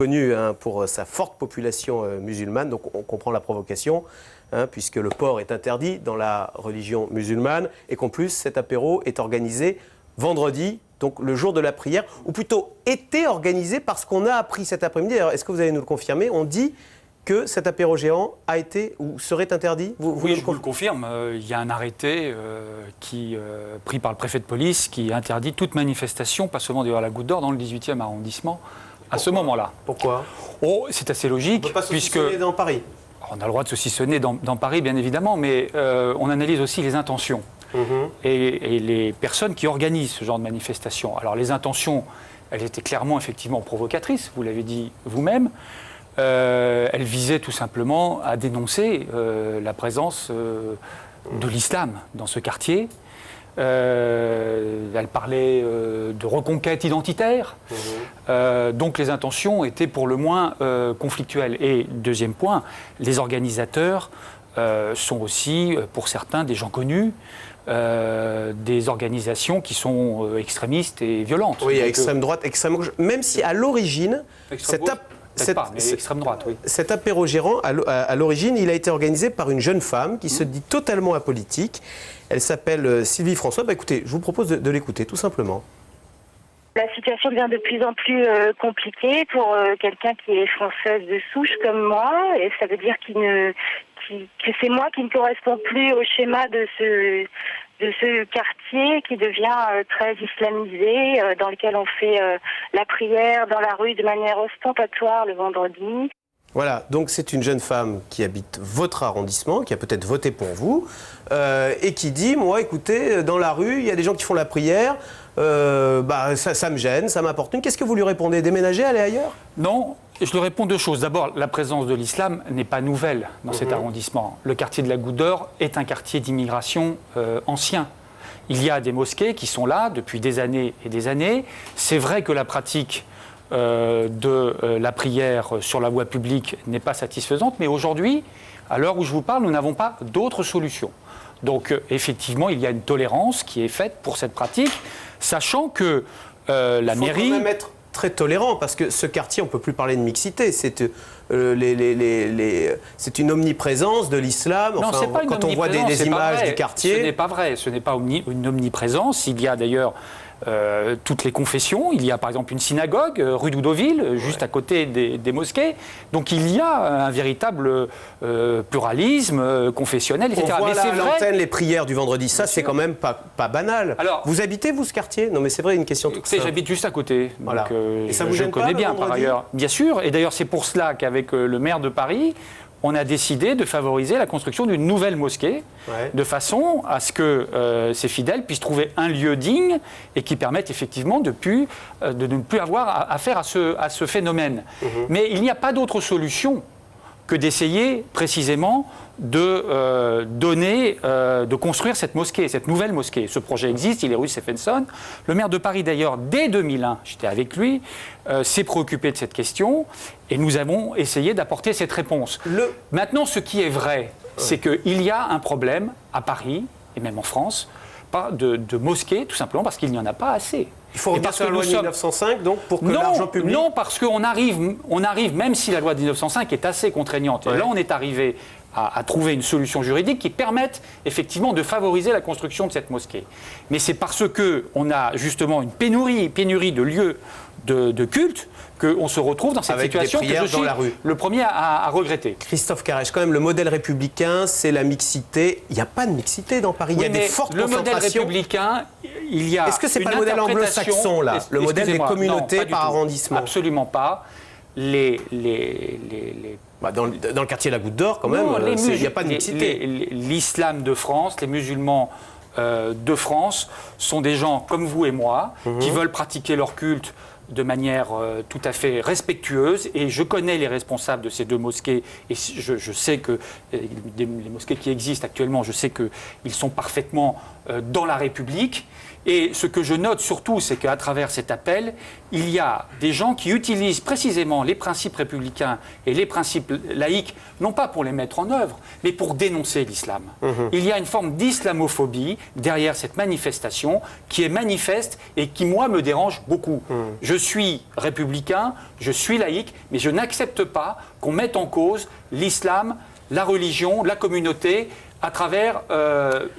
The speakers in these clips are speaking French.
Connu pour sa forte population musulmane, donc on comprend la provocation, puisque le porc est interdit dans la religion musulmane, et qu'en plus cet apéro est organisé vendredi, donc le jour de la prière, ou plutôt était organisé parce qu'on a appris cet après-midi. Alors est-ce que vous allez nous le confirmer? On dit que cet apéro géant a été ou serait interdit. Oui, je vous le confirme. Il y a un arrêté pris par le préfet de police qui interdit toute manifestation, pas seulement d'ailleurs à la Goutte d'Or, dans le 18e arrondissement, à ce moment-là. Pourquoi? Oh, c'est assez logique. On ne peut pas saucissonner dans Paris. On a le droit de saucissonner dans Paris, bien évidemment, mais on analyse aussi les intentions et les personnes qui organisent ce genre de manifestation. Alors les intentions, elles étaient clairement, effectivement, provocatrices, vous l'avez dit vous-même. Elles visaient tout simplement à dénoncer la présence de l'islam dans ce quartier. Elle parlait de reconquête identitaire. Donc les intentions étaient pour le moins conflictuelles. Et deuxième point, les organisateurs sont aussi, pour certains, des gens connus, des organisations qui sont extrémistes et violentes. Oui, donc, extrême droite, extrême gauche. Même si à l'origine, extrême droite, oui. Cet apéro géant, à l'origine, il a été organisé par une jeune femme qui se dit totalement apolitique. Elle s'appelle Sylvie François. Écoutez, je vous propose de l'écouter, tout simplement. La situation devient de plus en plus compliquée pour quelqu'un qui est française de souche comme moi. Et ça veut dire que c'est moi qui ne correspond plus au schéma de ce quartier qui devient très islamisé, dans lequel on fait la prière dans la rue de manière ostentatoire le vendredi. Voilà, donc c'est une jeune femme qui habite votre arrondissement, qui a peut-être voté pour vous, et qui dit, moi, écoutez, dans la rue, il y a des gens qui font la prière, ça me gêne, ça m'importune. Qu'est-ce que vous lui répondez? Déménager, aller ailleurs? Non, je lui réponds deux choses. D'abord, la présence de l'islam n'est pas nouvelle dans cet arrondissement. Le quartier de la Goutte d'Or est un quartier d'immigration ancien. Il y a des mosquées qui sont là depuis des années et des années. C'est vrai que la pratique de la prière sur la voie publique n'est pas satisfaisante, mais aujourd'hui, à l'heure où je vous parle, nous n'avons pas d'autre solution. Donc effectivement, il y a une tolérance qui est faite pour cette pratique, sachant que la mairie... Il faut quand même être très tolérant, parce que ce quartier, on ne peut plus parler de mixité, c'est une omniprésence de l'islam. Non, enfin, pas quand on voit des images du quartier... Ce n'est pas vrai, ce n'est pas une omniprésence. Il y a d'ailleurs toutes les confessions. Il y a par exemple une synagogue, rue d'Oudoville, juste à côté des mosquées. Donc il y a un véritable pluralisme confessionnel, etc. On voit mais c'est à l'antenne les prières du vendredi. Ça, c'est quand même pas banal. Alors, vous habitez, vous, ce quartier? Non, mais c'est vrai, une question toute simple. J'habite juste à côté. Voilà. Donc, et ça vous gêne je connais pas, bien, par ailleurs. Bien sûr. Et d'ailleurs, c'est pour cela qu'avec le maire de Paris, on a décidé de favoriser la construction d'une nouvelle mosquée, de façon à ce que ces fidèles puissent trouver un lieu digne et qui permette effectivement de ne plus avoir affaire à ce phénomène. Mais il n'y a pas d'autre solution que d'essayer précisément de construire cette mosquée, cette nouvelle mosquée. Ce projet existe, il est rue Stephenson. Le maire de Paris, d'ailleurs, dès 2001, j'étais avec lui, s'est préoccupé de cette question et nous avons essayé d'apporter cette réponse. Maintenant, ce qui est vrai, c'est qu'il y a un problème à Paris, et même en France, de mosquées, tout simplement parce qu'il n'y en a pas assez. Il faut revenir sur la loi de 1905, donc, pour que l'argent public... Non, parce qu'on arrive, même si la loi de 1905 est assez contraignante, et là on est arrivé à trouver une solution juridique qui permette effectivement de favoriser la construction de cette mosquée. Mais c'est parce qu'on a justement une pénurie de lieux de culte qu'on se retrouve dans cette situation que je suis le premier à regretter. Christophe Caresche, quand même, le modèle républicain, c'est la mixité. Il n'y a pas de mixité dans Paris, il y a des fortes concentrations. Le modèle républicain, il y a... Est-ce que ce n'est pas le modèle anglo-saxon, là, le modèle des communautés par arrondissement? Absolument pas. Dans le quartier de la Goutte d'Or, quand même, il n'y a pas de mixité. L'islam de France, les musulmans de France sont des gens comme vous et moi qui veulent pratiquer leur culte de manière tout à fait respectueuse, et je connais les responsables de ces deux mosquées, et je sais que les mosquées qui existent actuellement, je sais qu'ils sont parfaitement dans la République, Et ce que je note surtout, c'est qu'à travers cet appel, il y a des gens qui utilisent précisément les principes républicains et les principes laïques, non pas pour les mettre en œuvre, mais pour dénoncer l'islam. Il y a une forme d'islamophobie derrière cette manifestation qui est manifeste et qui, moi, me dérange beaucoup. Je suis républicain, je suis laïque, mais je n'accepte pas qu'on mette en cause l'islam, la religion, la communauté, à travers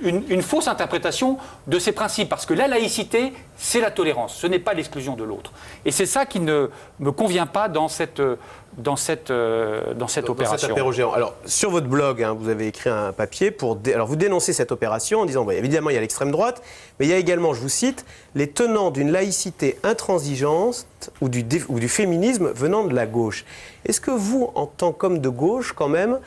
une fausse interprétation de ces principes. Parce que la laïcité, c'est la tolérance, ce n'est pas l'exclusion de l'autre. Et c'est ça qui ne me convient pas dans cette opération. Dans cet apéro géant. Alors, sur votre blog, vous avez écrit un papier alors vous dénoncez cette opération en disant, évidemment, il y a l'extrême droite, mais il y a également, je vous cite, les tenants d'une laïcité intransigeante ou du féminisme venant de la gauche. Est-ce que vous, en tant qu'homme de gauche, quand même,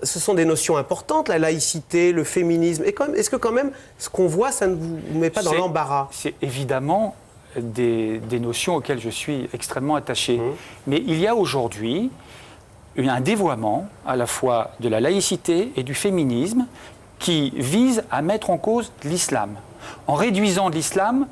ce sont des notions importantes, la laïcité, le féminisme. Et est-ce que quand même, ce qu'on voit, ça ne vous met pas dans l'embarras? C'est évidemment des notions auxquelles je suis extrêmement attaché. Mais il y a aujourd'hui un dévoiement à la fois de la laïcité et du féminisme qui vise à mettre en cause l'islam. En réduisant l'islam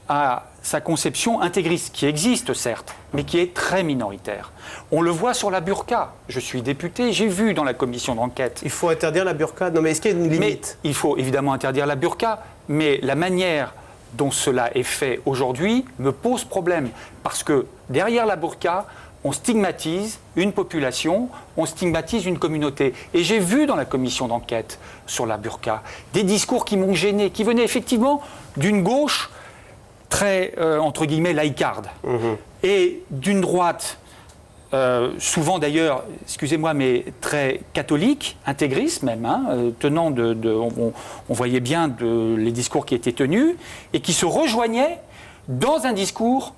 à sa conception intégriste, qui existe certes, mais qui est très minoritaire. On le voit sur la burqa. Je suis député, j'ai vu dans la commission d'enquête. Il faut interdire la burqa? Non, mais est-ce qu'il y a une limite? Il faut évidemment interdire la burqa, mais la manière dont cela est fait aujourd'hui me pose problème. Parce que derrière la burqa, on stigmatise une population, on stigmatise une communauté. Et j'ai vu dans la commission d'enquête sur la burqa des discours qui m'ont gêné, qui venaient effectivement d'une gauche très, entre guillemets, laïcarde, et d'une droite, souvent d'ailleurs, excusez-moi, mais très catholique, intégriste même, tenant on voyait bien les discours qui étaient tenus, et qui se rejoignaient dans un discours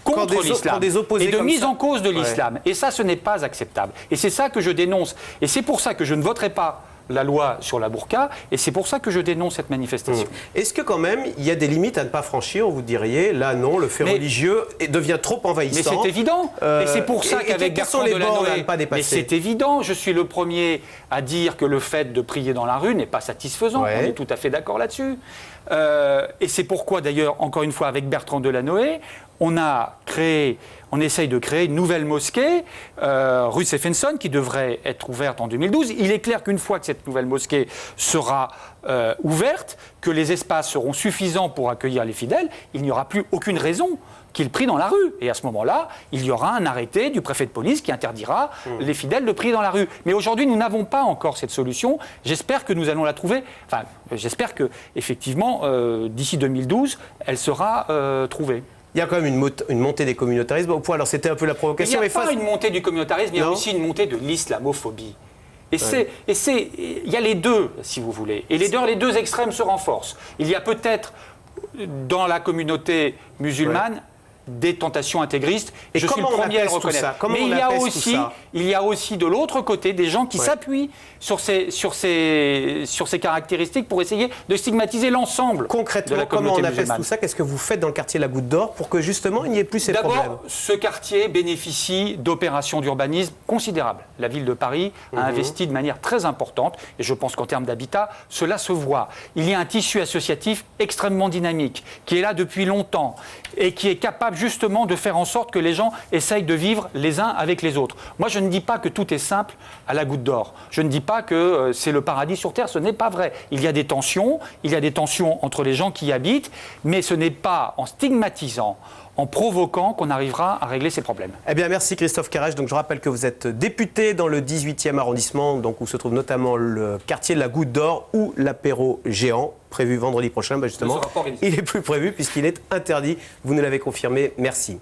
contre l'islam et de mise en cause de l'islam. Et ça, ce n'est pas acceptable. Et c'est ça que je dénonce. Et c'est pour ça que je ne voterai pas la loi sur la burqa, et c'est pour ça que je dénonce cette manifestation. Est-ce que quand même, il y a des limites à ne pas franchir, vous diriez, là non, le fait religieux devient trop envahissant? Mais c'est évident, et c'est pour ça qu'avec Bertrand Delanoë, mais c'est évident, je suis le premier à dire que le fait de prier dans la rue n'est pas satisfaisant, on est tout à fait d'accord là-dessus. Et c'est pourquoi d'ailleurs, encore une fois, avec Bertrand Delanoë, on essaye de créer une nouvelle mosquée, rue Stephenson, qui devrait être ouverte en 2012. Il est clair qu'une fois que cette nouvelle mosquée sera ouverte, que les espaces seront suffisants pour accueillir les fidèles, il n'y aura plus aucune raison qu'ils prient dans la rue. Et à ce moment-là, il y aura un arrêté du préfet de police qui interdira les fidèles de prier dans la rue. Mais aujourd'hui, nous n'avons pas encore cette solution. J'espère que nous allons la trouver. Enfin, j'espère que, effectivement, d'ici 2012, elle sera trouvée. Il y a quand même une montée des communautarismes au point. Alors c'était un peu la provocation. Il n'y a pas une montée du communautarisme, il y a aussi une montée de l'islamophobie. Et il y a les deux, si vous voulez. Et les deux extrêmes se renforcent. Il y a peut-être dans la communauté musulmane des tentations intégristes, et je suis le premier à le reconnaître. Mais il y a aussi de l'autre côté des gens qui s'appuient sur ces caractéristiques pour essayer de stigmatiser l'ensemble de la communauté musulmane. Concrètement, comment on apaise tout ça? Qu'est-ce que vous faites dans le quartier de la Goutte d'Or pour que justement il n'y ait plus ces problèmes? D'abord, ce quartier bénéficie d'opérations d'urbanisme considérables. La ville de Paris a investi de manière très importante, et je pense qu'en termes d'habitat, cela se voit. Il y a un tissu associatif extrêmement dynamique, qui est là depuis longtemps, et qui est capable justement de faire en sorte que les gens essayent de vivre les uns avec les autres. Moi, je ne dis pas que tout est simple à la Goutte d'Or. Je ne dis pas que c'est le paradis sur Terre, ce n'est pas vrai. Il y a des tensions entre les gens qui y habitent, mais ce n'est pas en stigmatisant, en provoquant qu'on arrivera à régler ces problèmes. Eh bien, merci Christophe Carrèche. Donc, je rappelle que vous êtes député dans le 18e arrondissement, donc, où se trouve notamment le quartier de la Goutte d'Or, où l'apéro géant, prévu vendredi prochain, justement, il n'est plus prévu puisqu'il est interdit. Vous nous l'avez confirmé. Merci.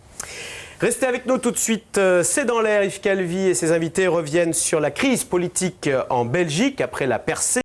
Restez avec nous tout de suite. C'est dans l'air. Yves Calvi et ses invités reviennent sur la crise politique en Belgique après la percée